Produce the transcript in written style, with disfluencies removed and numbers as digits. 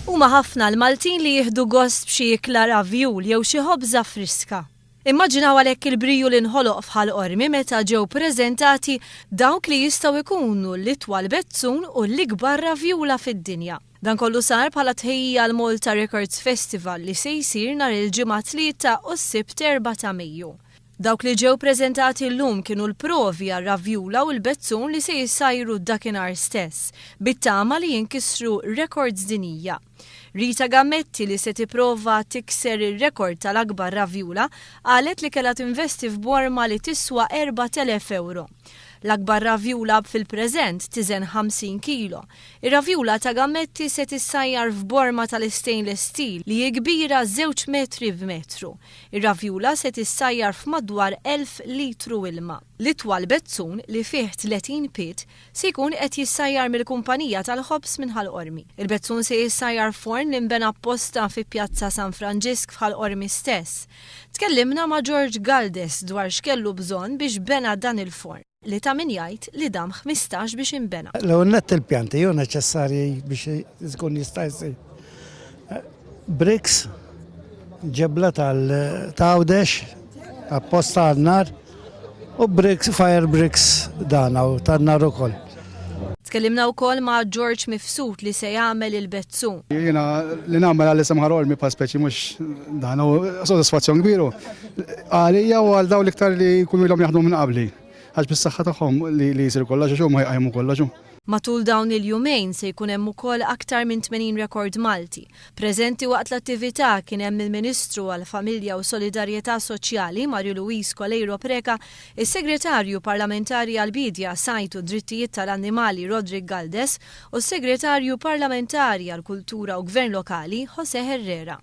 Huma ħafna l-Maltin li jieħdu gost b'xi ikla ravjul jew xi ħobża friska. Immaġinaw għalhekk il-briju li nħoloq fħal qormi meta ġew preżentati dawk li jistgħu jkunu l-itwal bezzun u l-ikbar ravjula fid-dinja. Dan kollu sar bħala tħejjija l-Malta Records Festival li se jsir nhar il-ġimgħa 3 u s-sibt 4 ta' Mejju. Dawk li ġew preżentati llum kienu l-provi għar-ravjula u l-bezzun li se jissajru dakinhar stess, bit-tama li jinkisru records dinija. Rita Gammetti li se tipprova tikser ir-rekord tal-akbar ravjula qalet li kellha tinvesti f'borma li tiswa 4,000 euro. L-akbar ravjula fil-preżent tiżen 50 kilo. Ir-ravjula ta' Gammetti se tissajjar f'borma tal-stainless steel li hi kbira 2 metri f'metru. Ir-ravjula se tissajjar f'madwar 1000 litru ilma. L-itwal bezzun li fih 30 pit se jkun qed jissajjar mill-kumpanija tal-ħobs minn Ħalqormi. Il-bezzun se jissajjar forn li nbena apposta fi Pjazza San Franġisk f'Ħalqormi stess. Tkellimna ma' George Galdes dwar x'kellu bżonn biex bena dan il-forn li ta' min jgħid li dam 15 biex inbena. L-għonnet il-pjanti ju neċessarji biex tkun jista' jsir. Bricks, ġebla tal-tawdex, apposta għal-nar, u bricks, fire bricks dana u tan-nar ukoll. Tkellimna wkoll ma' George Mifsud li se jagħmel il-bezzun. Jiena li nagħmel għal isem Ħalqormi pa' speċi mhux dan hu sodisfazzjon kbiru. Għalija u għal dawn l-iktar li jkunu ilhom jaħdmu minn qabli. Għax bis-saħħa tagħhom li jsir kollox xi huma jqajmu kollox. Matul dawn il-jumejn se jkun hemm ukoll aktar minn 80 rekord Malti. Preżenti waqt l-attività kien hemm il-Ministru għall-Familja u Solidarjetà Soċjali Marju Luis Colejro Preka, is-Segretarju Parlamentari għall-Bidja Sajt u Drittijiet tal-Annimali Rodrik Galdes u s-Segretarju Parlamentari għall-Kultura u Gvern Lokali José Herrera.